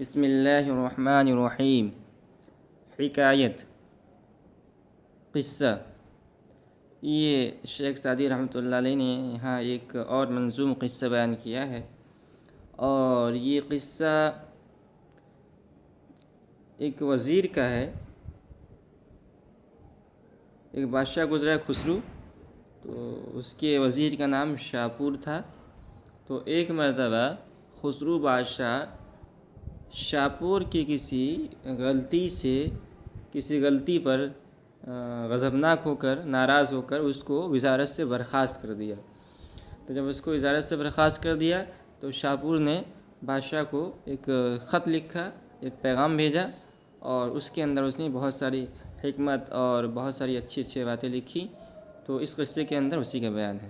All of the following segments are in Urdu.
بسم اللہ الرحمن الرحیم۔ حکایت، قصہ۔ یہ شیخ سعدی رحمۃ اللہ علیہ نے یہاں ایک اور منظوم قصہ بیان کیا ہے، اور یہ قصہ ایک وزیر کا ہے۔ ایک بادشاہ گزرا خسرو، تو اس کے وزیر کا نام شاپور تھا۔ تو ایک مرتبہ خسرو بادشاہ شاپور کی کسی غلطی پر غضبناک ہو کر، ناراض ہو کر اس کو وزارت سے برخاست کر دیا۔ تو جب اس کو وزارت سے برخاست کر دیا تو شاپور نے بادشاہ کو ایک خط لکھا، ایک پیغام بھیجا، اور اس کے اندر اس نے بہت ساری حکمت اور بہت ساری اچھی باتیں لکھی۔ تو اس قصے کے اندر اسی کا بیان ہے۔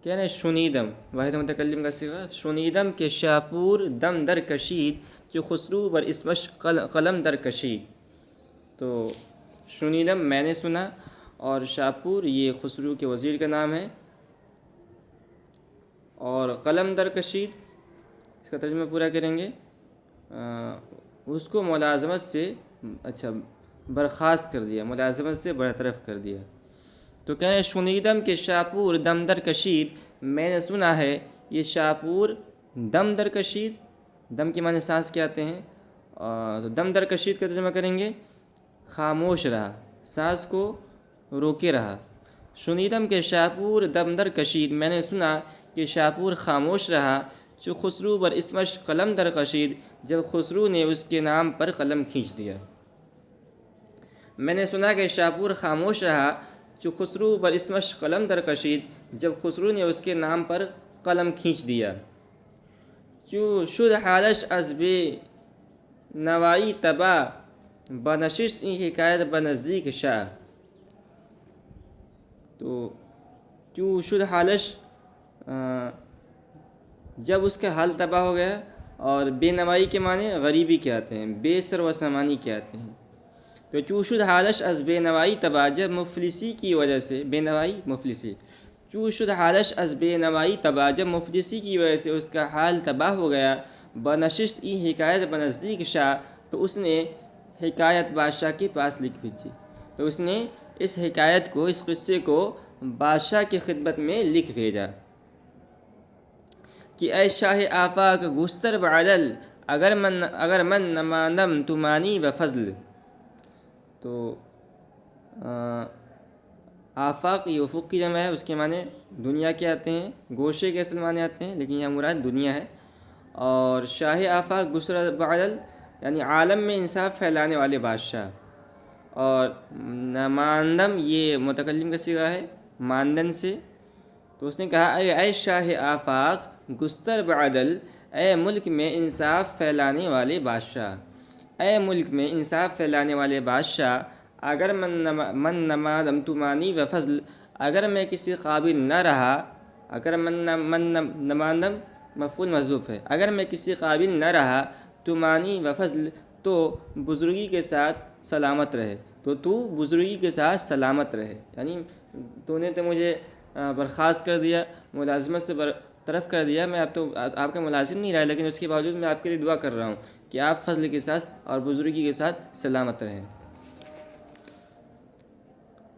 کہہ رہے شنیدم، واحد متکلم کا صیغہ، شنیدم کے شاپور دم در کشید، جو خسرو بر اسمش قلم در کشید۔ تو شنیدم میں نے سنا، اور شاپور یہ خسرو کے وزیر کا نام ہے، اور قلم در کشید اس کا ترجمہ پورا کریں گے، اس کو ملازمت سے برخاست کر دیا، ملازمت سے برطرف کر دیا۔ تو کہہ رہے شنیدم کے شاپور دم در کشید، میں نے سنا ہے یہ شاپور دم در کشید، دم کے معنی سانس کے آتے ہیں، تو دم در کشید کا ترجمہ کریں گے خاموش رہا، سانس کو روکے رہا۔ شنیدم کے شاپور دم در کشید، میں نے سنا کہ شاپور خاموش رہا، جو خسرو بر اسمش قلم در کشید، جب خسرو نے اس کے نام پر قلم کھینچ دیا۔ میں نے سنا کہ شاپور خاموش رہا، جو خسرو بر اسمش قلم در کشید، جب خسرو نے اس کے نام پر قلم کھینچ دیا۔ جو شد حالش از بے نوائی تباہ، بنشست این حکایت بنزدیک شاہ۔ تو جو شد حالش، جب اس کا حال تباہ ہو گیا، اور بے نوائی کے معنی غریبی کے آتے ہیں، بے سر و سامانی کے آتے ہیں۔ تو چو شد حالش از بے نوائی تباہ، جب مفلسی کی وجہ سے، بے نوائی مفلسی، چو شد حالش از بے نوائی تباہ، جب مفلسی کی وجہ سے اس کا حال تباہ ہو گیا، بنشست ای حکایت بنزدیک شاہ، تو اس نے حکایت بادشاہ کے پاس لکھ بھیجی۔ تو اس نے اس حکایت کو، اس قصے کو بادشاہ کی خدمت میں لکھ بھیجا کہ اے شاہ آفاق گستر بعدل، اگر من نماندم تمانی و فضل۔ تو آفاق یہ افق کی جمع ہے، اس کے معنی دنیا کے آتے ہیں، گوشے کے اصل معنی آتے ہیں، لیکن یہاں مراد دنیا ہے۔ اور شاہ آفاق گستر بعدل یعنی عالم میں انصاف پھیلانے والے بادشاہ، اور نماندم یہ متکلم کا صیغہ ہے ماندن سے۔ تو اس نے کہا اے شاہ آفاق گستر بعدل، اے ملک میں انصاف پھیلانے والے بادشاہ، اے ملک میں انصاف پھیلانے والے بادشاہ، اگر من نمادم تمانی و فضل، اگر میں کسی قابل نہ رہا، اگر من نمادم مفعول محذوف ہے، اگر میں کسی قابل نہ رہا، تمانی و فضل، تو بزرگی کے ساتھ سلامت رہے، تو بزرگی کے ساتھ سلامت رہے، یعنی تو نے تو مجھے برخاست کر دیا، ملازمت سے برطرف کر دیا، میں اب تو آپ کا ملازم نہیں رہا، لیکن اس کے باوجود میں آپ کے لیے دعا کر رہا ہوں کہ آپ فضل کے ساتھ اور بزرگی کے ساتھ سلامت رہیں۔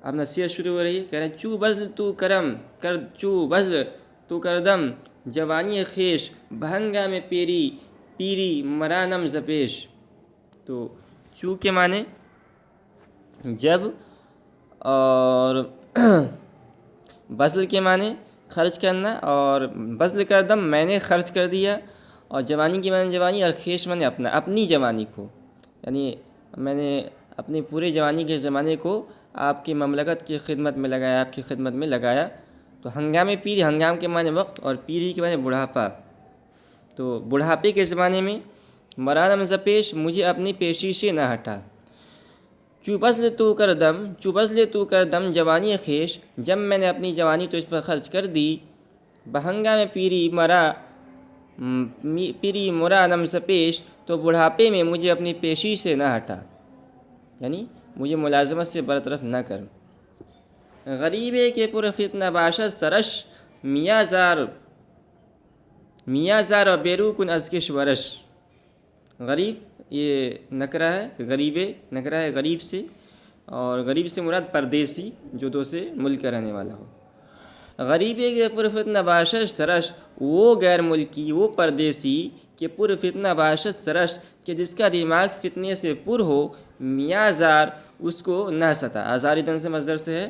اب نصیحت شروع ہو رہی ہے، کہہ رہے ہیں چو بزل تو کرم کر، چو بزل تو کردم جوانی خیش، بہنگام پیری مرانم زپیش۔ تو چو کے معنی جب، اور بزل کے معنی خرچ کرنا، اور بزل کردم میں نے خرچ کر دیا، اور جوانی کے معنی جوانی، اور خیش معنی اپنی جوانی کو، یعنی میں نے اپنی پورے جوانی کے زمانے کو آپ کی مملکت کی خدمت میں لگایا، آپ کی خدمت میں لگایا۔ تو ہنگام پیری، ہنگام کے معنی وقت، اور پیری کے معنی بڑھاپا۔ تو بڑھاپے کے زمانے میں مرانم زپیش، مجھے اپنی پیشی سے نہ ہٹا۔ چو بزل تو کردم جوانی خیش، جب میں نے اپنی جوانی تو اس پر خرچ کر دی، بہنگام پیری مرانم زپیش، تو بڑھاپے میں مجھے اپنی پیشی سے نہ ہٹا، یعنی مجھے ملازمت سے برطرف نہ کر۔ غریبے کے پر فتنہ باشد سرش، میاں زار و بیرو کن از کش ورش۔ غریب یہ نکرہ ہے، غریب نکرہ ہے غریب سے، اور غریب سے مراد پردیسی جو دوسرے ملک کا رہنے والا ہو۔ غریب کے پر فتنہ باشش سرش، وہ غیر ملکی، وہ پردیسی کہ پر فتنہ باشش سرش، کہ جس کا دماغ فتنے سے پر ہو، میاں زار اس کو نہ ستا، آزاری دن سے مصدر سے ہے،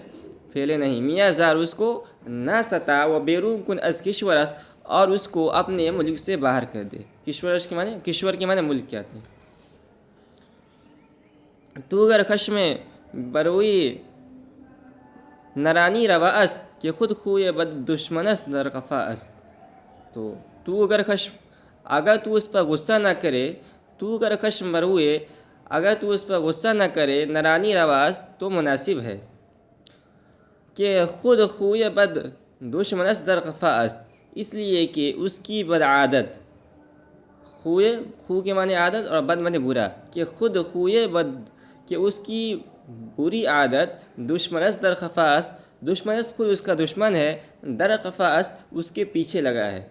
پھیلے نہیں، میاں زار اس کو نہ ستا، وہ بیرون کن از کشورس، اور اس کو اپنے ملک سے باہر کر دے۔ کشورش کے معنی، کشور کے معنی ملک کیا تھے۔ تو اگر خشم بروئی نرانی روا است، کہ خود خوی بد دشمن است در قفا است۔ تو اگر خشم، اگر تو اس پر غصہ نہ کرے، تو اگر خشم بروئے، اگر تو اس پر غصہ نہ کرے، نرانی رواست تو مناسب ہے، کہ خود خوی بد دشمن است در قفا است، اس لیے کہ اس کی بد عادت، خوئے، خو کے معنی عادت اور بد معنی برا، کہ خود خوئے بد، کہ اس کی بری عادت، دشمن است در قفا است، دشمن است خود اس کا دشمن ہے، در قفا است اس کے پیچھے لگا ہے۔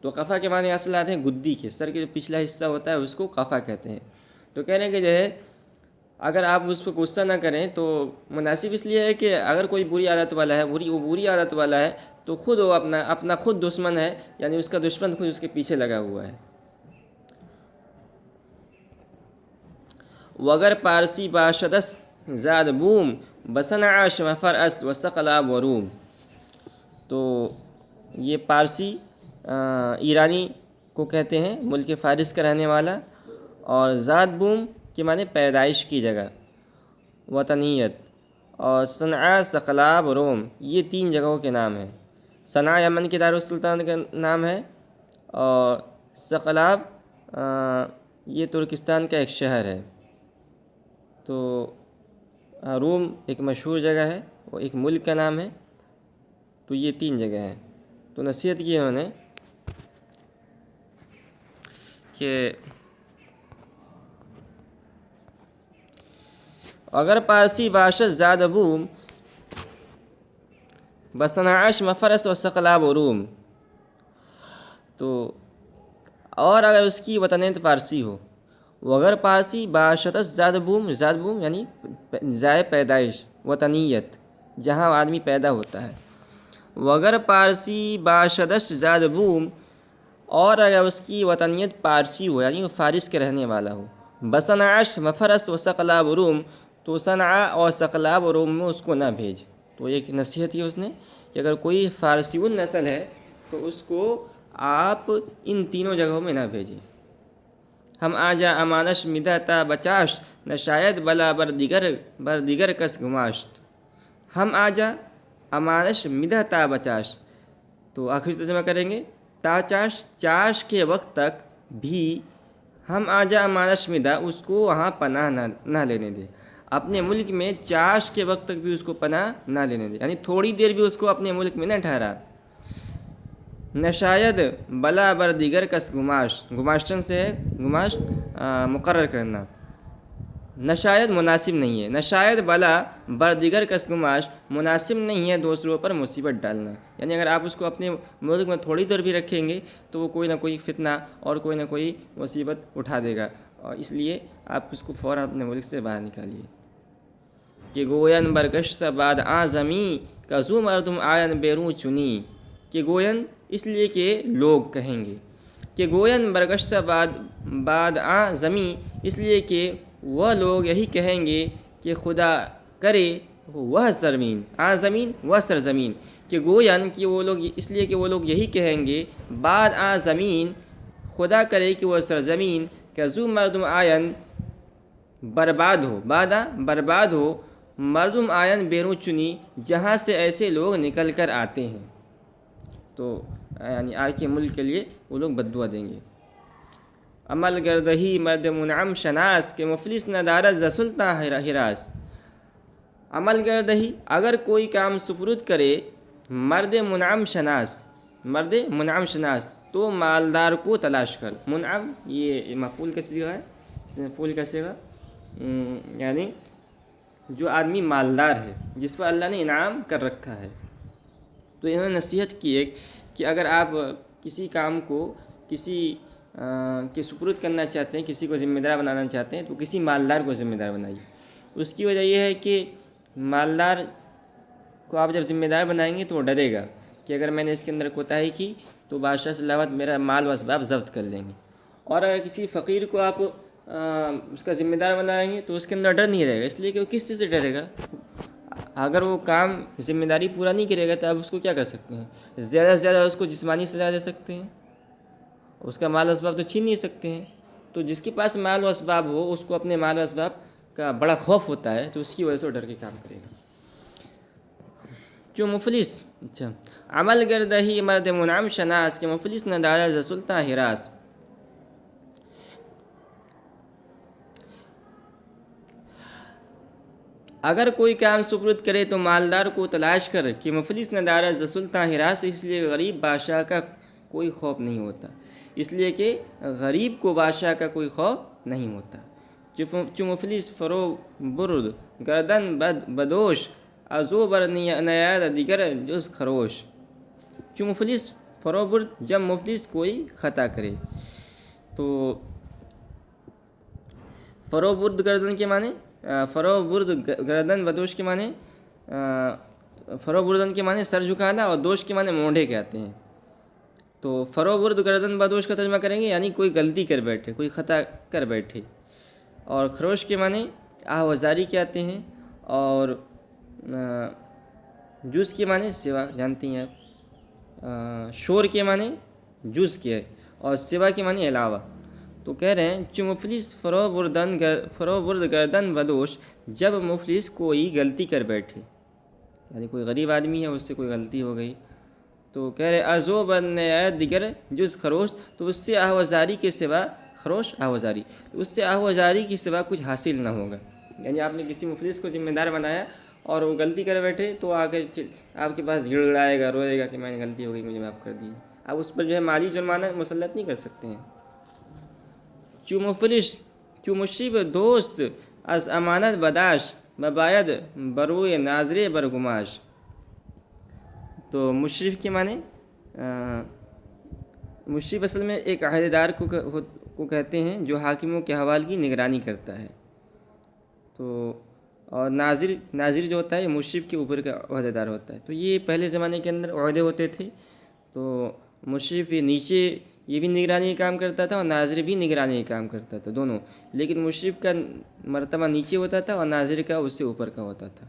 تو قفا کے معنی اصل آتے ہیں گدی کے، سر کے جو پچھلا حصہ ہوتا ہے اس کو قفا کہتے ہیں۔ تو کہنے کے جو ہے اگر آپ اس پہ غصہ نہ کریں تو مناسب اس لیے ہے کہ اگر کوئی بری عادت والا ہے، وہ بری عادت والا ہے، تو خود وہ اپنا خود دشمن ہے، یعنی اس کا دشمن خود اس کے پیچھے لگا ہوا ہے۔ وگر پارسی باشدس زاد بوم بصنع شمفر است و ثقلاب و روم۔ تو یہ پارسی ایرانی کو کہتے ہیں، ملک فارس کا رہنے والا، اور زاد بوم کے معنی پیدائش کی جگہ، وطنیت، اور صنعاء، ثقلاب، روم، یہ تین جگہوں کے نام ہیں۔ صنعاء یمن کے دارالسلطان کا نام ہے، اور ثقلاب یہ ترکستان کا ایک شہر ہے۔ تو روم ایک مشہور جگہ ہے، وہ ایک ملک کا نام ہے۔ تو یہ تین جگہ ہیں۔ تو نصیحت کی انہوں نے کہ اگر پارسی باشد زاد بوم بصنعاش مفرس و ثقلاب و روم، تو اور اگر اس کی وطنیت پارسی ہو، وگر پارسی باشدس زاد بوم، زاد بوم یعنی جائے پیدائش، وطنیت جہاں آدمی پیدا ہوتا ہے، وگر پارسی باشدس زاد بوم، اور اگر اس کی وطنیت پارسی ہو یعنی وہ فارس کے رہنے والا ہو، بصنعاش مفرس و ثقلاب و روم، تو صنعاء اور ثقلاب و روم میں اس کو نہ بھیج۔ تو ایک نصیحت کی اس نے کہ اگر کوئی فارسی نسل ہے تو اس کو آپ ان تینوں جگہوں میں نہ بھیجیں۔ ہم آجا امانش مدہ تا بچاشت، نہ شاید بلا بر دیگر کس گماشت۔ ہم آجا امانش مدہ تا بچاشت، تو آخری ترجمہ کریں گے، تا چاش کے وقت تک بھی، ہم آجا امانش مدہ اس کو وہاں پناہ نہ لینے دے، اپنے ملک میں چاش کے وقت تک بھی اس کو پناہ نہ لینے دے، یعنی تھوڑی دیر بھی اس کو اپنے ملک میں نہ ٹھہرا۔ نشاید بلا بر دیگر کس گماشت، گماشتن سے ہے گماشت مقرر کرنا، نشاید مناسب نہیں ہے، نشاید بلا بر دیگر کس گماشت مناسب نہیں ہے دوسروں پر مصیبت ڈالنا، یعنی اگر آپ اس کو اپنے ملک میں تھوڑی دیر بھی رکھیں گے تو وہ کوئی نہ کوئی فتنہ اور کوئی نہ کوئی مصیبت اٹھا دے گا، اور اس لیے آپ اس کو فوراً اپنے ملک سے باہر نکالیے۔ کہ گوین برگشت بعد آ زمیں کا زو مردم آین بیرون چنی، کہ گوین اس لیے کہ لوگ کہیں گے، کہ گوین برگشت بعد آ زمیں، اس لیے کہ وہ لوگ یہی کہیں گے کہ خدا کرے وہ سرزمین، آ زمین وہ سرزمین، کہ گوین کہ وہ لوگ اس لیے کہ وہ لوگ یہی کہیں گے، بعد آ زمین خدا کرے کہ وہ سرزمین، کہ زو مردم آین برباد ہو، بعد برباد ہو، مردم آین بیرون چنی، جہاں سے ایسے لوگ نکل کر آتے ہیں۔ تو یعنی آج کے ملک کے لیے وہ لوگ بد دعا دیں گے۔ عمل گردہی مرد منعم شناس، کہ مفلس نہ دارد ز سلطان ہراس۔ عمل گردہی اگر کوئی کام سپرد کرے، مرد منعم شناس، مرد منعم شناس، تو مالدار کو تلاش کر۔ منعم یہ مفعول کا صیغہ ہے، اس میں مفعول کا صیغہ یعنی جو آدمی مالدار ہے، جس پر اللہ نے انعام کر رکھا ہے۔ تو انہوں نے نصیحت کی ہے کہ اگر آپ کسی کام کو، کسی کے سپرد کرنا چاہتے ہیں، کسی کو ذمہ دار بنانا چاہتے ہیں، تو کسی مالدار کو ذمہ دار بنائیے۔ اس کی وجہ یہ ہے کہ مالدار کو آپ جب ذمہ دار بنائیں گے تو وہ ڈرے گا کہ اگر میں نے اس کے اندر کوتاہی کی تو بادشاہ صلی اللہ علیہ وسلم میرا مال و اسباب ضبط کر لیں گے۔ اور اگر کسی فقیر کو آپ اس کا ذمہ دار بنائیں گے تو اس کے اندر ڈر نہیں رہے گا، اس لیے کہ وہ کس چیز سے ڈرے گا؟ اگر وہ کام ذمہ داری پورا نہیں کرے گا تو آپ اس کو کیا کر سکتے ہیں؟ زیادہ سے زیادہ اس کو جسمانی سزا دے سکتے ہیں، اس کا مال و اسباب تو چھین نہیں سکتے ہیں۔ تو جس کے پاس مال و اسباب ہو اس کو اپنے مال و اسباب کا بڑا خوف ہوتا ہے، تو اس کی وجہ سے وہ ڈر کے کام کرے گا۔ جو مفلس عمل گردہ ہی مرد منعم شناس کہ مفلس نہ دارا ز سلطان ہراس۔ اگر کوئی کام سپرد کرے تو مالدار کو تلاش کر کہ مفلس نہ دارا ز سلطان ہراس، اس لیے غریب بادشاہ کا کوئی خوف نہیں ہوتا، اس لیے کہ غریب کو بادشاہ کا کوئی خوف نہیں ہوتا۔ چو مفلس فرو برد گردن بدوش ازو بر نیاد دیگر جز خروش۔ چو مفلس فرو برد، جب مفلس کوئی خطا کرے تو فرو برد گردن کے معنی فرو برد گردن بدوش کے معنی فرو بردن کے معنی سر جھکانا، اور دوش کے معنی مونڈے کہتے ہیں۔ تو فرو برد گردن بدوش کا ترجمہ کریں گے یعنی کوئی غلطی کر بیٹھے، کوئی خطا کر بیٹھے، اور خروش کے معنی آہوازاری کہتے ہیں، اور جز کے معنی سوا جانتی ہیں آپ، شور کے معنی جز کے، اور سوا کے معنی علاوہ۔ تو کہہ رہے ہیں چو مفلس فرو برد گردن بدوش، جب مفلس کوئی غلطی کر بیٹھے، یعنی کوئی غریب آدمی ہے اس سے کوئی غلطی ہو گئی، تو کہہ رہے ازو بن دیگر جز خروش، تو اس سے آہوازاری کے سوا، خروش آہوازاری، تو اس سے آہوازاری کے سوا کچھ حاصل نہ ہوگا۔ یعنی آپ نے کسی مفلس کو ذمہ دار بنایا اور وہ غلطی کر بیٹھے تو آگے آپ کے پاس گڑ گڑائے گا، روئے گا کہ میں نے غلطی ہو گئی، مجھے معاف کر دی۔ آپ اس پر جو ہے مالی جرمانہ مسلط نہیں کر سکتے ہیں۔ چو مشرف دوست از امانت بداش بباید بروئے ناظر برگماش۔ تو مشرف کے معنی مشرف اصل میں ایک عہدے دار کو کہتے ہیں جو حاکموں کے حوال کی نگرانی کرتا ہے۔ تو اور ناظر جو ہوتا ہے مشرف کے اوپر کا عہدے دار ہوتا ہے۔ تو یہ پہلے زمانے کے اندر عہدے ہوتے تھے، تو مشرف یہ نیچے یہ بھی نگرانی کا کام کرتا تھا اور ناظر بھی نگرانی کا کام کرتا تھا، دونوں، لیکن مشرف کا مرتبہ نیچے ہوتا تھا اور ناظر کا اس سے اوپر کا ہوتا تھا۔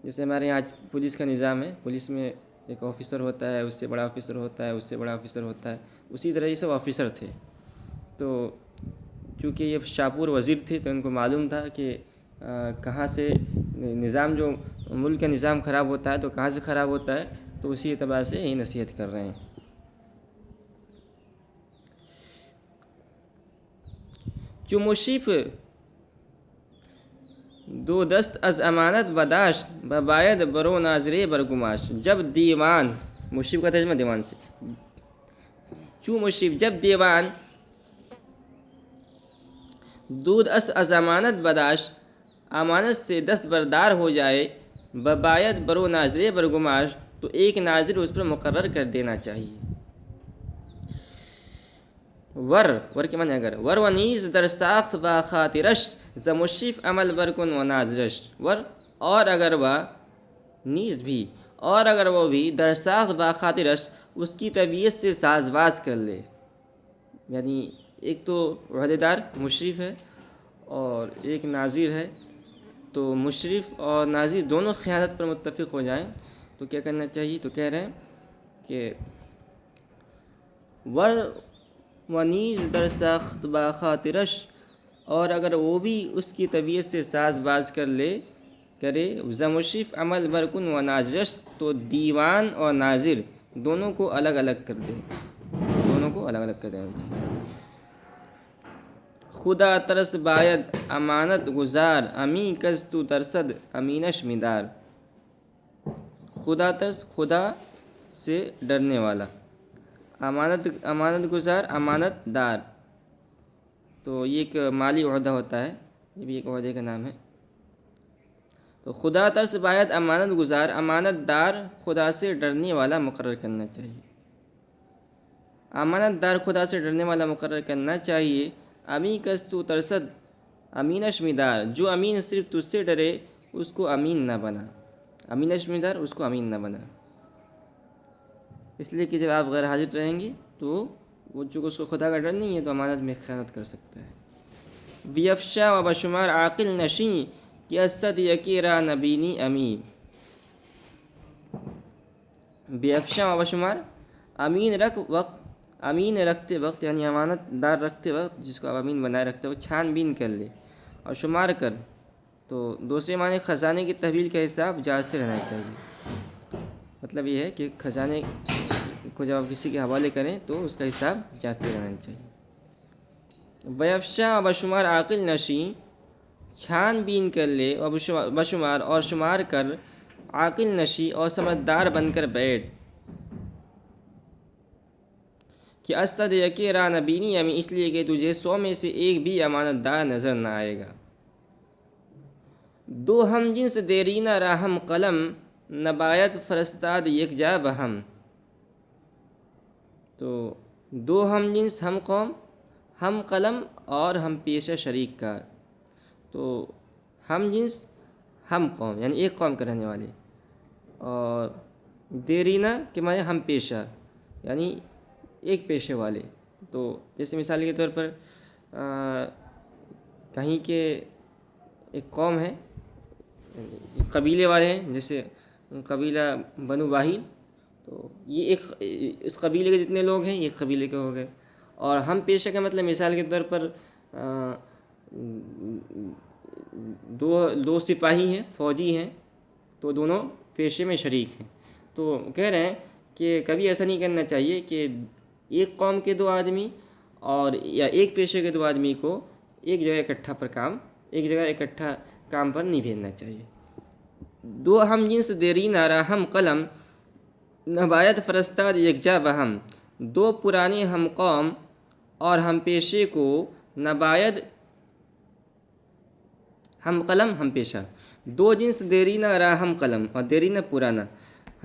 جیسے ہمارے یہاں پولیس کا نظام ہے، پولیس میں ایک آفیسر ہوتا ہے، اس سے بڑا آفیسر ہوتا ہے، اس سے بڑا آفیسر ہوتا ہے، اسی طرح یہ سب آفیسر تھے۔ تو چونکہ یہ شاپور وزیر تھے تو ان کو معلوم تھا کہ کہاں سے نظام، جو ملک کا نظام خراب ہوتا ہے تو کہاں سے خراب ہوتا ہے، تو اسی اعتبار سے یہی نصیحت کر رہے ہیں۔ چو مشرف دو دست از امانت بداش بباید برو ناظر برگماش، جب دیوان، مشرف کا ترجمہ دیوان سے، چو مشرف جب دیوان دود از امانت بداش، امانت سے دست بردار ہو جائے، بباید برو ناظر برگماش، تو ایک ناظر اس پر مقرر کر دینا چاہیے۔ ور کے معنی اگر، ور و نیز در ساخت و خاطرش ز مشرف عمل برکن و ناظرش، ور اور اگر وہ نیز بھی، اور اگر وہ بھی در ساخت و خاطرش اس کی طبیعت سے ساز باز کر لے، یعنی ایک تو عہدے دار مشرف ہے اور ایک ناظر ہے، تو مشرف اور ناظر دونوں خیانت پر متفق ہو جائیں تو کیا کرنا چاہیے؟ تو کہہ رہے ہیں کہ ور و نیز در سخت با خاطرش، اور اگر وہ بھی اس کی طبیعت سے ساز باز کرے ز مشرف عمل برکن و ناظرش، تو دیوان اور ناظر دونوں کو الگ الگ کر دے، دونوں کو الگ الگ کر دینا چاہیے۔ خدا ترس باید امانت گزار امی کز تو ترسد امینش مدار۔ خدا ترس، خدا سے ڈرنے والا، امانت گزار، امانت دار، تو یہ ایک مالی عہدہ ہوتا ہے، یہ بھی ایک عہدے کا نام ہے۔ تو خدا ترس باید امانت گزار، امانت دار، خدا سے ڈرنے والا مقرر کرنا چاہیے۔ امانت دار خدا سے ڈرنے والا مقرر کرنا چاہیے. امی کستو ترسد امین شمیدار، جو امین صرف تجھ سے ڈرے اس کو امین نہ بنا. امین شمیدار اس کو امین نہ بنا، اس لیے کہ جب آپ غیر حاضر رہیں گے تو وہ چونکہ اس کو خدا کا ڈر نہیں ہے تو امانت میں خیانت کر سکتا ہے. بیفشا و بشمار عاقل نشیں کہ اسد یکی را نبینی امی. بیفشا و بشمار امین رکھتے وقت یعنی امانت دار رکھتے وقت، جس کو آپ امین بنائے رکھتے وقت چھان بین کر لے اور شمار کر. تو دوسرے معنی خزانے کی تحویل کا حساب جانچتے رہنا چاہیے. مطلب یہ ہے کہ خزانے کو جب آپ کسی کے حوالے کریں تو اس کا حساب جانچتے رہنا چاہیے. بیفشا بشمار عاقل نشیں، چھان بین کر لے، اور بشمار اور شمار کر، عاقل نشی اور سمجھدار بن کر بیٹھ. کہ اسد یکی را نبینی امی، اس لیے کہ تجھے 100 میں سے ایک بھی امانت دار نظر نہ آئے گا. دو ہم جنس دیرینہ راہم قلم، نبایت فرستاد یکجا بہم. تو دو ہم جنس، ہم قوم، ہم قلم اور ہم پیشہ شریک کار. تو ہم جنس ہم قوم یعنی ایک قوم کے رہنے والے، اور دیرینہ کے معنی ہم پیشہ یعنی ایک پیشے والے. تو جیسے مثال کے طور پر کہیں کے ایک قوم ہے، قبیلے والے ہیں، جیسے قبیلہ بنو واہیل، تو یہ ایک اس قبیلے کے جتنے لوگ ہیں یہ ایک قبیلے کے ہو گئے. اور ہم پیشہ کا مطلب مثال کے طور پر دو سپاہی ہیں، فوجی ہیں، تو دونوں پیشے میں شریک ہیں. تو کہہ رہے ہیں کہ کبھی ایسا نہیں کرنا چاہیے کہ ایک قوم کے دو آدمی اور یا ایک پیشے کے دو آدمی کو ایک جگہ اکٹھا کام پر نہیں بھیجنا چاہیے. دو ہم جنس دیرینہ راہم قلم، نبایت فرستاد یکجا بہم. دو پرانے ہم قوم اور ہم پیشے کو نبایت ہم قلم ہم پیشہ. دو جنس دیرینہ راہم قلم اور دیرینہ پرانا.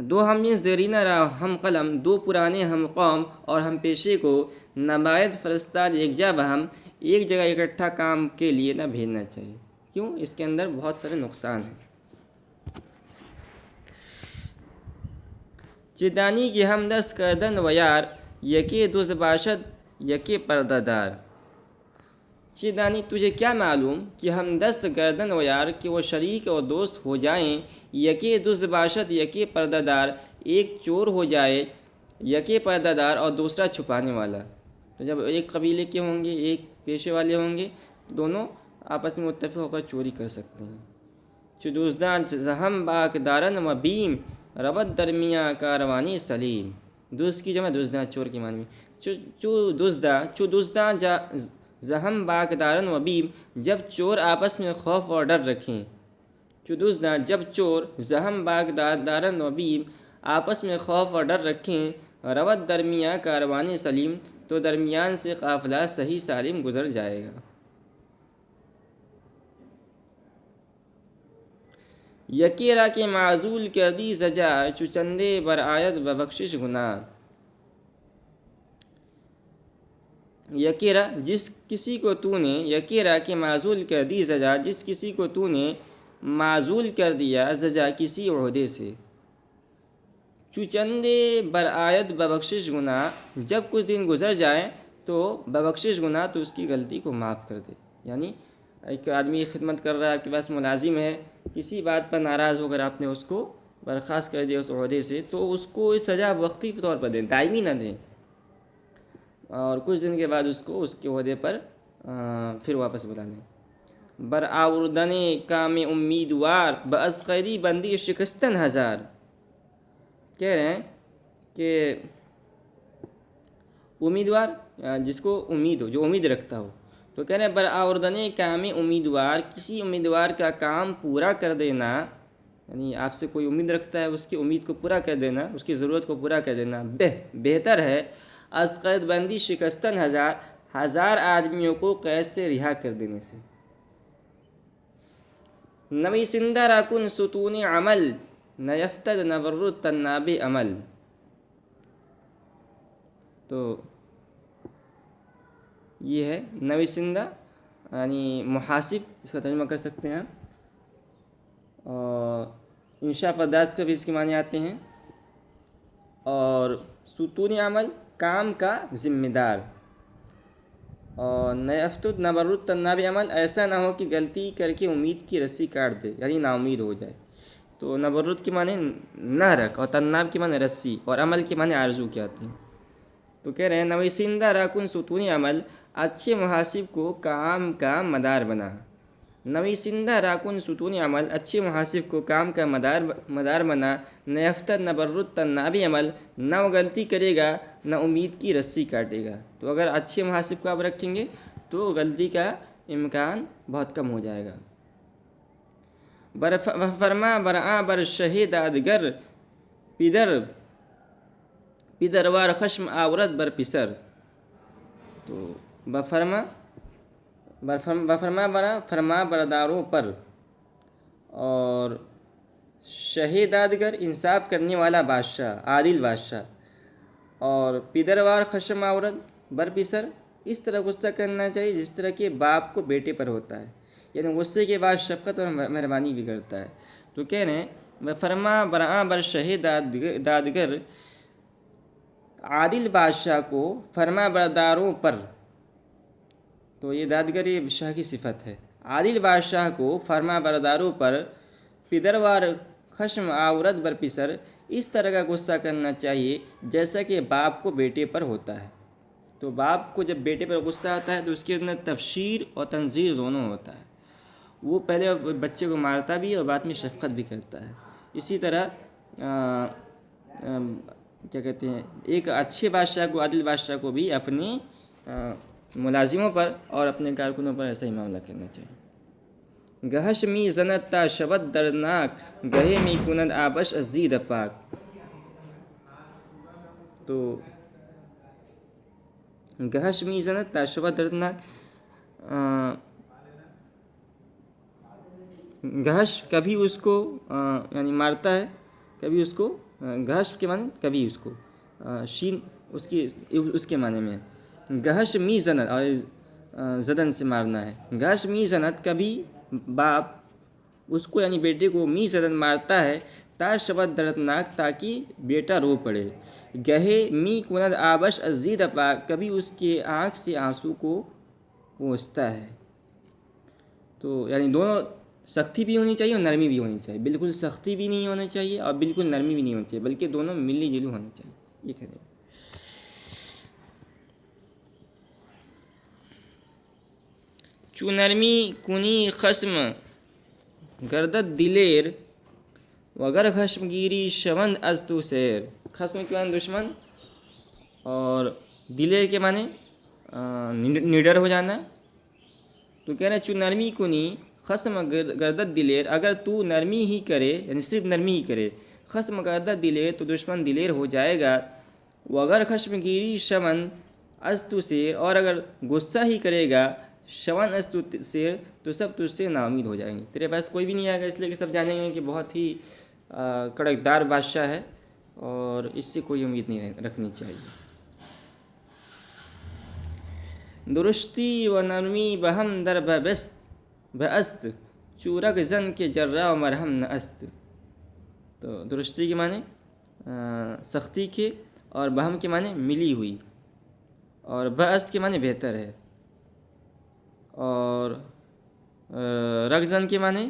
دو ہم جنس دیرینہ راہم قلم، دو پرانے ہم قوم اور ہم پیشے کو نبایت فرستاد یکجا بہم، ایک جگہ اکٹھا کام کے لیے نہ بھیجنا چاہیے. کیوں؟ اس کے اندر بہت سارے نقصان ہیں. چدانی کی ہم دست کردن و یار، یکی دز باشد یکی پردہ دار. چدانی تجھے کیا معلوم کہ ہم دست گردن و یار کہ وہ شریک اور دوست ہو جائیں، یکی دز باشد یکی پردہ دار، ایک چور ہو جائے، یکی پردہ دار اور دوسرا چھپانے والا. تو جب ایک قبیلے کے ہوں گے، ایک پیشے والے ہوں گے، دونوں آپس میں متفق ہو کر چوری کر سکتے ہیں. چدوزدان زہم باک دارن و بیم، ربط درمیاں کاروانی سلیم. دوست کی جمع دزدان، چور کی معنی. چدوزدان زہم باک دارن و بیم، جب چور آپس میں خوف اور ڈر رکھیں. چدوزدان جب چور، زہم باک دارن و بیم آپس میں خوف اور ڈر رکھیں، ربط درمیاں کاروانی سلیم، تو درمیان سے قافلہ صحیح سالم گزر جائے گا. یکی را کے معزول کردی سجا، چوچندے برآید ببخشش گناہ. یکیرا جس کسی کو تو نے، یکیرا کے معزول کر دی سجا، جس کسی کو تو نے معزول کر دیا، سجا کسی عہدے سے. چوچندے برآید ببخشش گناہ، جب کچھ دن گزر جائیں تو ببخشش گناہ تو اس کی غلطی کو معاف کر دے. یعنی ایک آدمی خدمت کر رہا ہے، آپ کے پاس ملازم ہے، کسی بات پر ناراض ہو کر آپ نے اس کو برخاست کر دیا اس عہدے سے، تو اس کو سزا وقتی طور پر دیں، دائمی نہ دیں، اور کچھ دن کے بعد اس کو اس کے عہدے پر پھر واپس بلا لیں. برآوردن کام امیدوار، بازقیدی بندی شکستن ہزار. کہہ رہے ہیں کہ امیدوار جس کو امید ہو، جو امید رکھتا ہو، تو کہہ رہے ہیں برآوردن کام امیدوار، کسی امیدوار کا کام پورا کر دینا، یعنی آپ سے کوئی امید رکھتا ہے، اس کی امید کو پورا کر دینا، اس کی ضرورت کو پورا کر دینا بہتر ہے از قید بندی شکستن ہزار، ہزار آدمیوں کو قید سے رہا کر دینے سے. نویسندہ راکن ستون عمل، نیفتد نبر تناب عمل. تو یہ ہے نویسندہ یعنی محاسب، اس کا ترجمہ کر سکتے ہیں. اور انشاء پرداز کا بھی اس کے معنی آتے ہیں. اور ستون عمل کام کا ذمہ دار. اور نیفتد نبرد طناب عمل ایسا نہ ہو کہ غلطی کر کے امید کی رسی کاٹ دے، یعنی نا امید ہو جائے. تو نبرد کے معنی نہ رکھ، اور طناب کے معنی رسی، اور عمل کے معنی آرزو کے آتے ہیں. تو کہہ رہے ہیں نویسندہ راکن ستون عمل اچھے محاسب کو کام کا مدار بنا. نویسندہ راکن ستون عمل اچھے محاسب کو کام کا مدار بنا. نیفتد نبرد طنابی عمل نہ وہ غلطی کرے گا نہ امید کی رسی کاٹے گا. تو اگر اچھے محاسب کو آپ رکھیں گے تو غلطی کا امکان بہت کم ہو جائے گا. فرما برآں بر شہید ادگر پدروار خشم آورت بر پسر. تو بفرما برا فرما برداروں پر، اور شہید ادگر انصاف کرنے والا بادشاہ، عادل بادشاہ، اور پدروار خشم آورت بر پسر اس طرح غصہ کرنا چاہیے جس طرح کہ باپ کو بیٹے پر ہوتا ہے، یعنی غصے کے بعد شفقت اور مہربانی بھی کرتا ہے. تو کہہ رہے ہیں فرما برآں بر شہید دادگر، عادل بادشاہ کو فرما برداروں پر. تو یہ دادگر یہ شاہ کی صفت ہے. عادل بادشاہ کو فرما برداروں پر، پدروار خشم آورت بر پسر اس طرح کا غصہ کرنا چاہیے جیسا کہ باپ کو بیٹے پر ہوتا ہے. تو باپ کو جب بیٹے پر غصہ آتا ہے تو اس کے اندر تبشیر اور تنذیر دونوں ہوتا ہے. وہ پہلے بچے کو مارتا بھی اور بعد میں شفقت بھی کرتا ہے. اسی طرح کیا کہتے ہیں، ایک اچھے بادشاہ کو، عادل بادشاہ کو بھی اپنے ملازموں پر اور اپنے کارکنوں پر ایسا ہی معاملہ کرنا چاہیے. گہش می زنت تا شبت دردناک، گہے می کند آبش ازید پاک. تو گہش می زنت تا شبت دردناک، گہش کبھی اس کو یعنی مارتا ہے، کبھی اس کو گہش کے معنی کبھی اس کو شین اس کے معنی میں گہش می زنت، اور زدن سے مارنا ہے. گہش می زنت کبھی باپ اس کو یعنی بیٹے کو می زدن مارتا ہے، تا شبت دردناک تاکہ بیٹا رو پڑے. گہے می کند آبش ازید پاک کبھی اس کے آنکھ سے آنسو کو پوچھتا ہے. تو یعنی دونوں سختی بھی ہونی چاہیے اور نرمی بھی ہونی چاہیے. بالکل سختی بھی نہیں ہونا چاہیے اور بالکل نرمی بھی نہیں ہونی چاہیے، بلکہ دونوں ملی جلی ہونا چاہیے. یہ کہہ رہے ہیں. چو نرمی کنی خصم گردد دلیر، وگر خشم گیری شوند از تو سیر. خصم کے معنی دشمن، اور دلیر کے معنی نڈر ہو جانا. تو کہہ رہے ہیں چو نرمی کنی خصم گردد دلیر، اگر تو نرمی ہی کرے یعنی صرف نرمی ہی کرے، خصم گردد دلیر تو دشمن دلیر ہو جائے گا. وگر خشم گیری شون از تو سیر، اور اگر غصہ ہی کرے گا شون از تو سیر تو سب تجھ سے نا امید ہو جائیں گے. تیرے پاس کوئی بھی نہیں آئے گا، اس لیے کہ سب جانیں گے کہ بہت ہی کڑکدار بادشاہ ہے اور اس سے کوئی امید نہیں رکھنی چاہیے. درستی و نرمی بہم در بست، چورک زن کے جرا و مرہم نہ است. تو درستی کے معنی سختی کے، اور بہم کے معنی ملی ہوئی، اور بست کے معنی بہتر ہے، اور رگزن کے معنی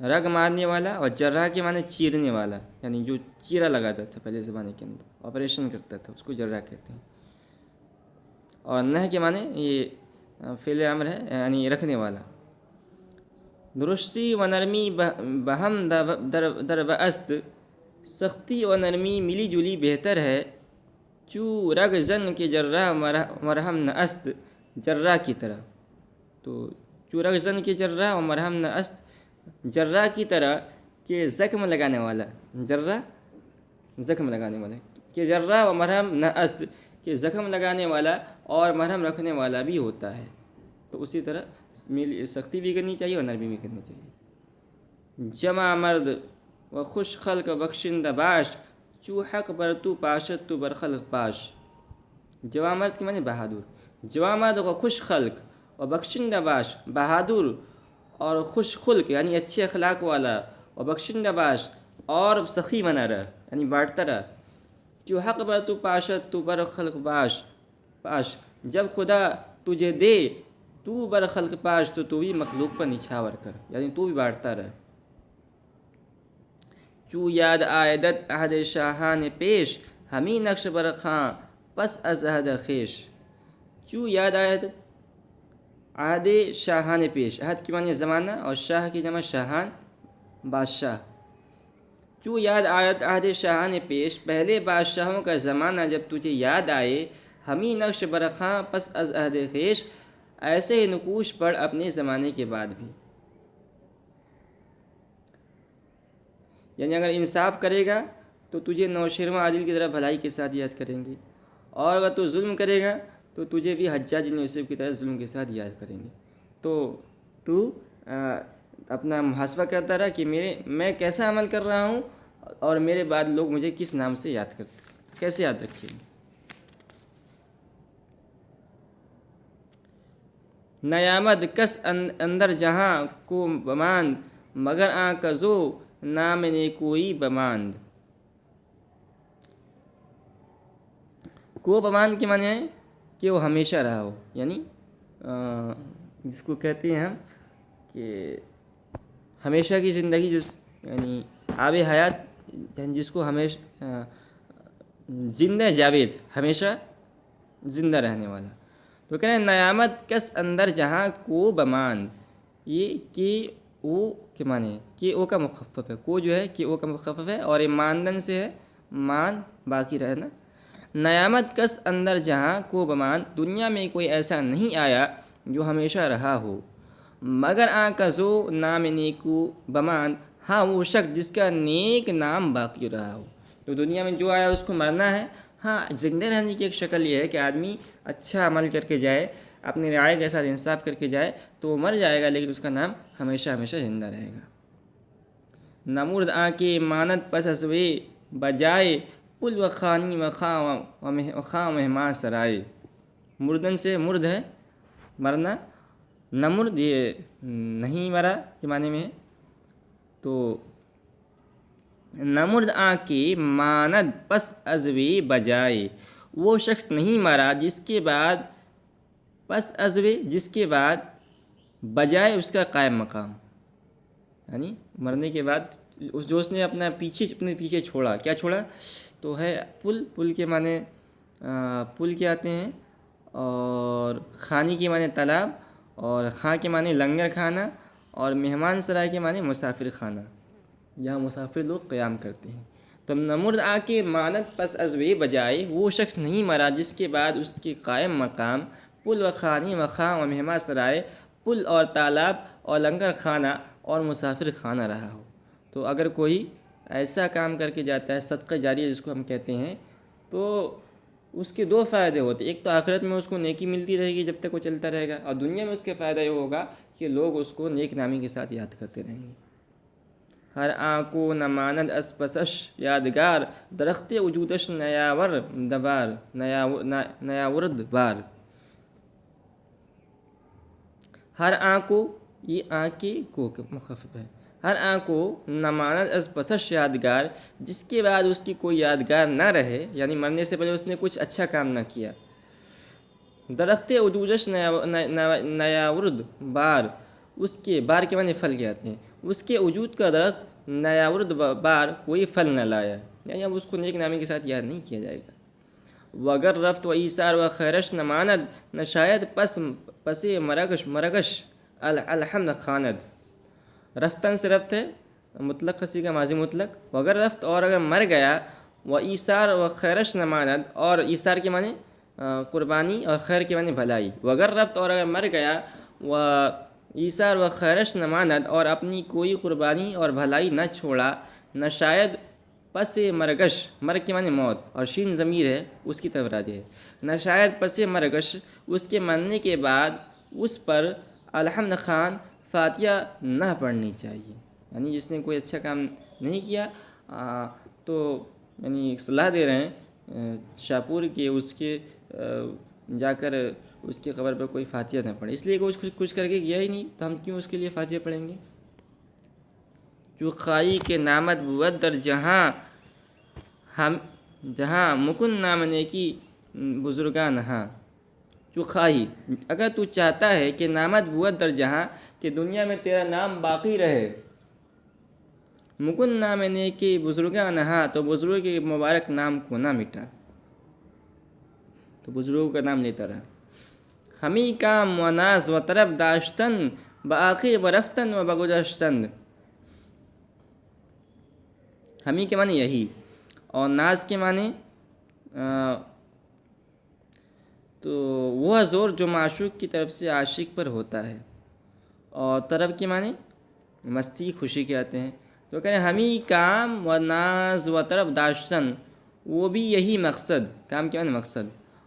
رگ مارنے والا، اور جرح کے معنی چیرنے والا، یعنی جو چیرا لگاتا تھا پہلے زمانے کے اندر، آپریشن کرتا تھا، اس کو جرح کہتے ہیں. اور نہ کے معنی یہ فعل امر ہے یعنی رکھنے والا. درستی و نرمی بہم در بست، سختی اور نرمی ملی جلی بہتر ہے. چو رگ زن کے جرح مرہم نہ است، جرح کی طرح. تو چو رگ زن کے جرح و مرہم نہ است، جرح کی طرح کہ زخم لگانے والا، جرح زخم لگانے والا، کہ جرح و مرہم نہ است کہ زخم لگانے والا اور مرہم رکھنے والا بھی ہوتا ہے. تو اسی طرح سختی بھی کرنی چاہیے اور نرمی بھی کرنی چاہیے. جمع مرد و خوش خلق بخشندہ باش، چو حق بر تو پاشد تو بر خلق پاش. جوان مرد کے معنی بہادر، جوامد و خوش خلق و بخشندہ باش، بہادر اور خوش خلق یعنی اچھے اخلاق والا، و بخشندہ باش اور سخی بنا رہ یعنی بانٹتا رہ، جو حق بر تو پاشد تو بر خلق پاش، جب خدا تجھے دے تو بر خلق پاش تو بھی مخلوق پر نچھاور کر یعنی تو بھی بانٹتا رہ۔ چو یاد آیدت عہد شاہان پیش، ہمیں نقش بر خاں پس از عہد خیش۔ چو یاد آید عہد شاہان پیش، عہد کی معنی زمانہ اور شاہ کی جمع شاہان بادشاہ۔ چو یاد آیت عہد شاہان پیش، پہلے بادشاہوں کا زمانہ جب تجھے یاد آئے، ہمیں نقش برخاں پس از عہد خیش، ایسے ہی نقوش پڑھ اپنے زمانے کے بعد بھی۔ یعنی اگر انصاف کرے گا تو تجھے نوشیروان عادل کی طرح بھلائی کے ساتھ یاد کریں گے، اور اگر تو ظلم کرے گا تو تجھے بھی حجاج بن یوسف کی طرح ظلم کے ساتھ یاد کریں گے۔ تو اپنا محاسبہ کرتا رہا کہ میں کیسا عمل کر رہا ہوں اور میرے بعد لوگ مجھے کس نام سے یاد کرتے، کیسے یاد رکھیں گے۔ نیامد کس اندر جہاں کو بماند، مگر آن کزو نام نیکوئی بماند۔ کو بماند کے معنی ہے کہ وہ ہمیشہ رہا ہو، یعنی جس کو کہتے ہیں ہم کہ ہمیشہ کی زندگی، یعنی آب حیات، یعنی جس کو ہمیشہ زندہ جاوید، ہمیشہ زندہ رہنے والا۔ تو کہنا ہے نیامت کس اندر جہاں کو بماند، یہ کہ او کے معنی ہے کہ او کا مخفف ہے، کو جو ہے کہ او کا مخفف ہے اور یہ ماندن سے ہے، مان باقی رہنا۔ نیامت کس اندر جہاں کو بمان، دنیا میں کوئی ایسا نہیں آیا جو ہمیشہ رہا ہو، مگر آن کا زو نام نیکو بمان، ہاں وہ شخص جس کا نیک نام باقی رہا ہو۔ تو دنیا میں جو آیا اس کو مرنا ہے، ہاں زندہ رہنے کی ایک شکل یہ ہے کہ آدمی اچھا عمل کر کے جائے، اپنے رعایا کے ساتھ انصاف کر کے جائے تو وہ مر جائے گا لیکن اس کا نام ہمیشہ ہمیشہ زندہ رہے گا۔ نمرد آن کے مانت پس اسوے بجائے، پل و خانی و خاں مہمان سرائے۔ مردن سے مرد ہے مرنا، نمرد یہ نہیں مرا کے معنی میں ہے۔ تو نمرد آن کے ماند پس ازوے بجائے، وہ شخص نہیں مرا جس کے بعد پس ازوے جس کے بعد بجائے اس کا قائم مقام، یعنی مرنے کے بعد اس نے اپنے پیچھے چھوڑا، کیا چھوڑا تو ہے پل کے معنی پل کے آتے ہیں، اور خانی کے معنی تالاب، اور خاں کے معنی لنگر کھانا، اور مہمان سرائے کے معنی مسافر خانہ، جہاں مسافر لوگ قیام کرتے ہیں۔ تو نمرد آ کے مانت پس ازوے بجائے، وہ شخص نہیں مرا جس کے بعد اس کے قائم مقام پل و خانی و خاں و مہمان سرائے، پل اور تالاب اور لنگر خانہ اور مسافر خانہ رہا ہو۔ تو اگر کوئی ایسا کام کر کے جاتا ہے، صدقہ جاریہ جس کو ہم کہتے ہیں، تو اس کے دو فائدے ہوتے ہیں۔ ایک تو آخرت میں اس کو نیکی ملتی رہے گی جب تک وہ چلتا رہے گا، اور دنیا میں اس کے فائدہ یہ ہوگا کہ لوگ اس کو نیک نامی کے ساتھ یاد کرتے رہیں گے۔ ہر آنکو نماند اس پسش یادگار، درخت وجودش نیاورد بار۔ ہر آنکو، یہ آنکھ کو مخفف ہے، ہر آنکو نماند از پسش یادگار، جس کے بعد اس کی کوئی یادگار نہ رہے، یعنی مرنے سے پہلے اس نے کچھ اچھا کام نہ کیا۔ درخت وجودش نیاورد بار، اس کے بار کے معنی پھل کے آتے ہیں، اس کے وجود کا درخت نیاورد بار کوئی پھل نہ لایا، یعنی اب اس کو نیک نامی کے ساتھ یاد نہیں کیا جائے گا۔ وگر رفت و ایثار و خیرش نماند، نہ شاید پس مرگش الحمد خاند۔ رفتن سے رفت ہے مطلق خسی کا ماضی مطلق، وگر رفت اور اگر مر گیا، و ایثار و خیرش نماند، اور ایثار کے معنی قربانی اور خیر کے معنی بھلائی، وگر رفت اور اگر مر گیا، و ایثار و خیرش نماند، اور اپنی کوئی قربانی اور بھلائی نہ چھوڑا، نہ شاید پس مرگش، مرگ کے معنی موت، اور شین ضمیر ہے اس کی طرف راجع ہے، نہ شاید پس مرگش اس کے مرنے کے بعد اس پر الحمد خان فاتحہ نہ پڑھنی چاہیے، یعنی جس نے کوئی اچھا کام نہیں کیا تو یعنی صلاح دے رہے ہیں شاپور کے اس کے جا کر اس کی قبر پر کوئی فاتحہ نہ پڑھے، اس لیے کہ کچھ کر کے گیا ہی نہیں، تو ہم کیوں اس کے لیے فاتحہ پڑھیں گے؟ جو خائی کے نامت بود در جہاں ہم جہاں مکن نام نیکی بزرگاں نہاں. جو خواہی، اگر تو چاہتا ہے کہ نامت بود در جہاں، کہ دنیا میں تیرا نام باقی رہے، مکن نام نیکی بزرگاں نہاں، تو بزرگوں کے مبارک نام کو نہ مٹا، تو بزرگوں کا نام لیتا رہا. ہمیں کام و ناز و طرب داشتن بآخر برفتن و بگذشتن. ہمیں کے معنی یہی، اور ناز کے معنی تو وہ زور جو معشوق کی طرف سے عاشق پر ہوتا ہے، اور طرب کے معنی مستی خوشی کے آتے ہیں. تو کہہ رہے ہیں ہمیں کام و ناز و طرب داشتن، وہ بھی یہی مقصد، کام کے معنی مقصد،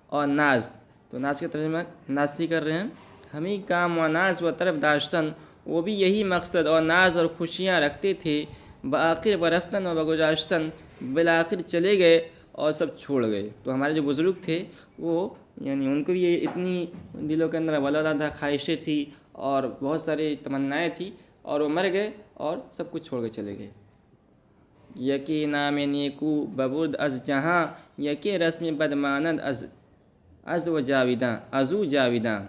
اور ناز، تو ناز کا ترجمہ نازی کر رہے ہیں. ہمیں کام و ناز و طرب داشتن، وہ بھی یہی مقصد اور ناز اور خوشیاں رکھتے تھے، بآخر برفتن و بگذشتن، بالآخر چلے گئے اور سب چھوڑ گئے. تو ہمارے جو بزرگ تھے وہ یعنی ان کو بھی یہ اتنی دلوں کے اندر ولادہ تھا، خواہشیں تھی اور بہت ساری تمنائیں تھی، اور وہ مر گئے اور سب کچھ چھوڑ کے چلے گئے. یکی نام نیکو ببرد از جہاں، یکی رسم بدمانند از و جاویداں ازو جاویداں.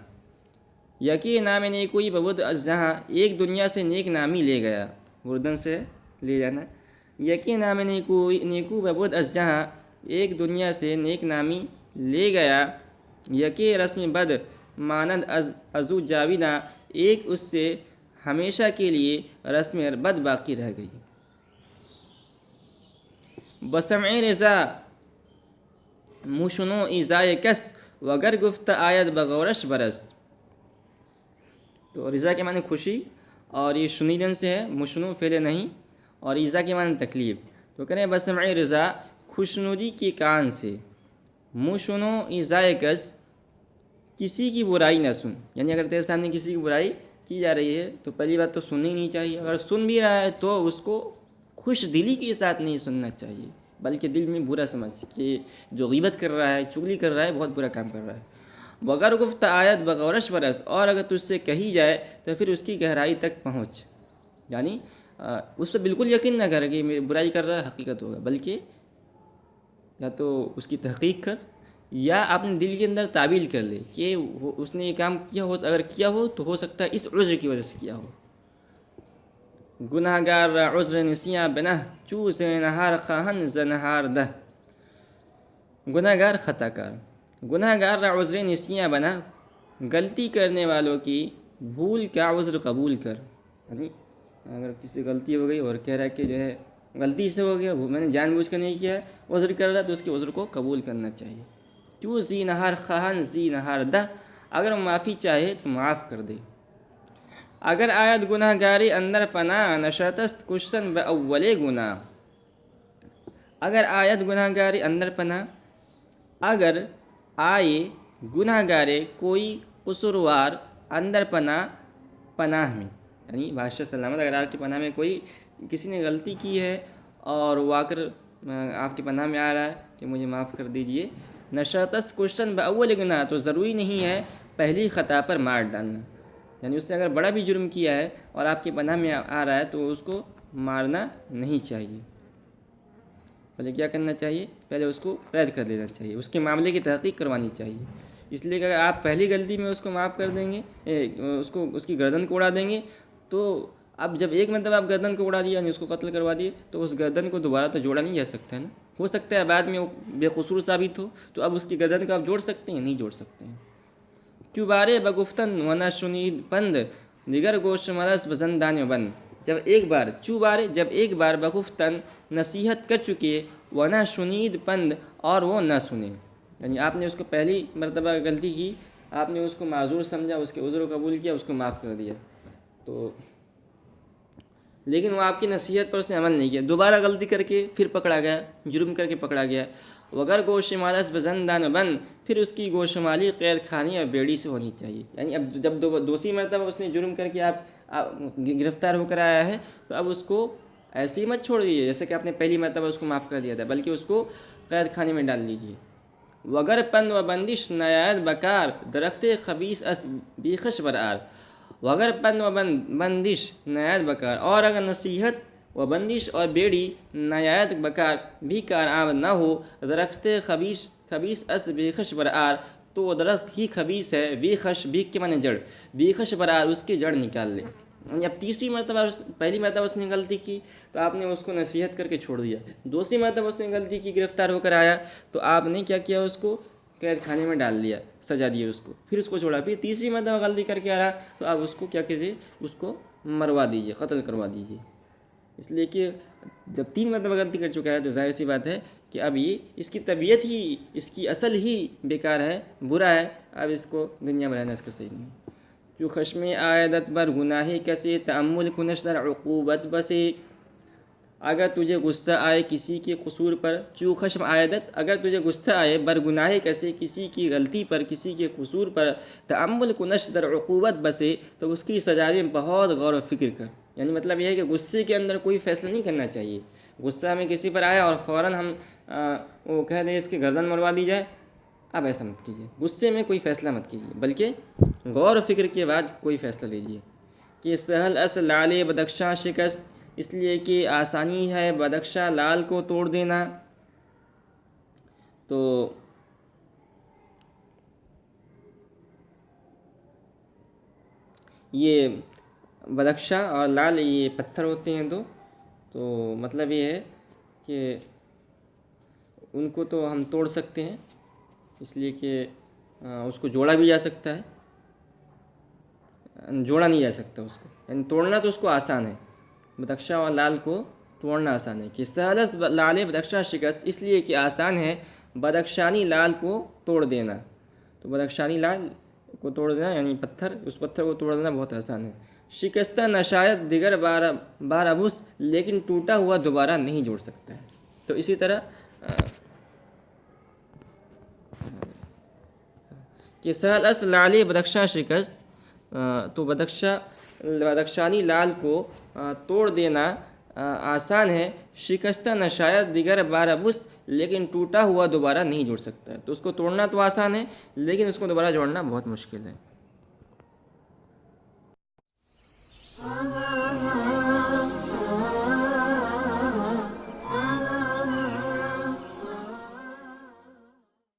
یکی نام نیکوئی ببرد از جہاں، ایک دنیا سے نیک نامی لے گیا، بردن سے لے جانا. یکی نام نیکو ببرد از جہاں، ایک دنیا سے نیک نامی لے گیا. یکی رسم بد مانند ازو جاویداں، ایک اس سے ہمیشہ کے لیے رسم بد باقی رہ گئی. بسمع رضا مشنو ایزائے کس، وگر گفت آید بغورش برس. تو رضا کے معنی خوشی، اور یہ شنیدن سے ہے، مشنو فعل نہیں، اور ایزا کے معنی تکلیف. تو کہہ رہے ہیں بسمع رضا، خوشنودی کے کان سے، مشنو ایزائے کس، کسی کی برائی نہ سن. یعنی اگر تیرے سامنے کسی کی برائی کی جا رہی ہے تو پہلی بات تو سننی نہیں چاہیے، اگر سن بھی رہا ہے تو اس کو خوش دلی کے ساتھ نہیں سننا چاہیے، بلکہ دل میں برا سمجھ کہ جو غیبت کر رہا ہے، چغلی کر رہا ہے، بہت برا کام کر رہا ہے. وگر گفت آیت بغورش برس، اور اگر تجھ سے کہی جائے تو پھر اس کی گہرائی تک پہنچ. یعنی اس پہ بالکل یقین نہ کر کہ میری برائی کر رہا ہے حقیقت ہوگا، بلکہ یا تو اس کی تحقیق کر، یا اپنے دل کے اندر تعبیل کر لے کہ اس نے یہ کام کیا ہو، اگر کیا ہو تو ہو سکتا ہے اس عذر کی وجہ سے کیا ہو. گناہ گار را عذر نسیاں بنہ، چو زینہار خواہن زنہار دہ. گناہ گار خطا کار، گناہ گار را عذر نسیاں بنہ، غلطی کرنے والوں کی بھول کا عذر قبول کر. یعنی اگر کسی سے غلطی ہو گئی اور کہہ رہا ہے کہ جو ہے غلطی سے ہو گیا، وہ میں نے جان بوجھ کر نہیں کیا ہے، عذر کر رہا ہے، تو اس کے عذر کو قبول کرنا چاہیے. تو زی نہار خواہن زی نہار دہ، اگر معافی چاہے تو معاف کر دے. اگر آیت گناہ گاری اندر پناہ، نشتست کشتن باول گناہ. اگر آیت گناہ گاری اندر پناہ، اگر آئے گناہ گارے کوئی قصوروار اندر پناہ میں، یعنی بادشاہ سلامت، اگر آپ کی پناہ میں کوئی کسی نے غلطی کی ہے اور وہ آ کر آپ کی پناہ میں آ رہا ہے کہ مجھے معاف کر دیجئے، نشتست کشتن باول گناہ، تو ضروری نہیں ہے پہلی خطا پر مار ڈالنا. یعنی اس نے اگر بڑا بھی جرم کیا ہے اور آپ کی پناہ میں آ رہا ہے تو اس کو مارنا نہیں چاہیے، پہلے کیا کرنا چاہیے؟ پہلے اس کو قید کر لینا چاہیے، اس کے معاملے کی تحقیق کروانی چاہیے. اس لیے کہ اگر آپ پہلی غلطی میں اس کو معاف کر دیں گے، اس کی گردن کو اڑا دیں گے، تو اب جب ایک مرتبہ آپ گردن کو اڑا دیا، یعنی اس کو قتل کروا دیے، تو اس گردن کو دوبارہ تو جوڑا نہیں جا سکتا ہے نا. ہو سکتا ہے بعد میں وہ بے قصور ثابت ہو، تو اب اس کی گردن کو آپ جوڑ سکتے ہیں؟ نہیں جوڑ سکتے ہیں. چوبارے بگفتن ونا شنید پند، دیگر گوش مرس بزندان بند. جب ایک بار بگفتن نصیحت کر چکے، ونا شنید پند، اور وہ نہ سنے. یعنی آپ نے اس کو پہلی مرتبہ غلطی کی، آپ نے اس کو معذور سمجھا، اس کے عذر کو قبول کیا، اس کو معاف کر دیا، تو لیکن وہ آپ کی نصیحت پر اس نے عمل نہیں کیا، دوبارہ غلطی کر کے پھر پکڑا گیا، جرم کر کے پکڑا گیا. وگر گوش مالس بزندان بند، پھر اس کی گوشمالی قید خانے اور بیڑی سے ہونی چاہیے. یعنی اب جب دوسری مرتبہ اس نے جرم کر کے آپ گرفتار ہو کر آیا ہے، تو اب اس کو ایسے ہی مت چھوڑ دیجیے جیسے کہ آپ نے پہلی مرتبہ اس کو معاف کر دیا تھا، بلکہ اس کو قید خانے میں ڈال لیجیے. وگر پن و بندش نیاید بکار درخت خبیث اس بیخش برآر. وگر پن و بندش نیاید بکار، اور اگر نصیحت و بندش اور بیڑی نیاید بکار بھی کارآمد نہ ہو، درخت خبیث اس بیخش برآر، تو وہ درخت ہی خبیث ہے، بیخش بیخ کے معنی جڑ، بیخش برآر اس کی جڑ نکال لے. اب تیسری مرتبہ پہلی مرتبہ اس نے غلطی کی تو آپ نے اس کو نصیحت کر کے چھوڑ دیا. دوسری مرتبہ اس نے غلطی کی، گرفتار ہو کر آیا تو آپ نے کیا کیا، اس کو قید خانے میں ڈال دیا، سزا دی اس کو، پھر اس کو چھوڑا. پھر تیسری مرتبہ غلطی کر کے آ رہا تو آپ اس کو کیا کیجیے، اس کو مروا دیجیے، قتل کروا دیجیے. اس لیے کہ جب 3 مرتبہ غلطی کر چکا ہے تو ظاہر سی بات ہے کہ اب یہ اس کی طبیعت ہی، اس کی اصل ہی بیکار ہے، برا ہے. اب اس کو دنیا میں رہنا اس کا صحیح نہیں. جو خشم عائدت بر گناہی کسے تأمل کنش در عقوبت بسے. اگر تجھے غصہ آئے کسی کے قصور پر، چو خشم عائدت، اگر تجھے غصہ آئے بر گناہی کسے کسی کی غلطی پر، کسی کے قصور پر، تأمل کنش در عقوبت بسے، تو اس کی سزا میں بہت غور و فکر کر. یعنی مطلب یہ ہے کہ غصے کے اندر کوئی فیصلہ نہیں کرنا چاہیے. غصہ ہمیں کسی پر آیا اور فوراً ہم وہ کہہ دیں اس کی گردن مروا دی جائے، اب ایسا مت کیجیے. غصے میں کوئی فیصلہ مت کیجیے، بلکہ غور و فکر کے بعد کوئی فیصلہ لیجیے. کہ سہل اس لالے بدخشاں شکست، اس لیے کہ آسانی ہے بدخشاں لال کو توڑ دینا. تو یہ بدخشاں اور لال یہ پتھر ہوتے ہیں دو. تو مطلب یہ ہے کہ ان کو تو ہم توڑ سکتے ہیں، اس لیے کہ اس کو جوڑا بھی جا سکتا ہے، جوڑا نہیں جا سکتا اس کو. یعنی توڑنا تو اس کو آسان ہے، بدخشاں اور لال کو توڑنا آسان ہے. کہ سہلس لال بدخشاں شکست، اس لیے کہ آسان ہے بدخشانی لال کو توڑ دینا. تو بدخشانی لال کو توڑ دینا یعنی پتھر، اس پتھر کو توڑ دینا بہت آسان ہے. شکستہ نشاید دیگر بار ابست، لیکن ٹوٹا ہوا دوبارہ نہیں جوڑ سکتا ہے. تو اسی طرح کہ سہل اس لال بدخشاں شکست، تو بدخشانی لال کو توڑ دینا آسان ہے. شکستہ نشاید دیگر بار ابست، لیکن ٹوٹا ہوا دوبارہ نہیں جوڑ سکتا ہے. تو اس کو توڑنا تو آسان ہے لیکن اس کو دوبارہ جوڑنا بہت مشکل ہے.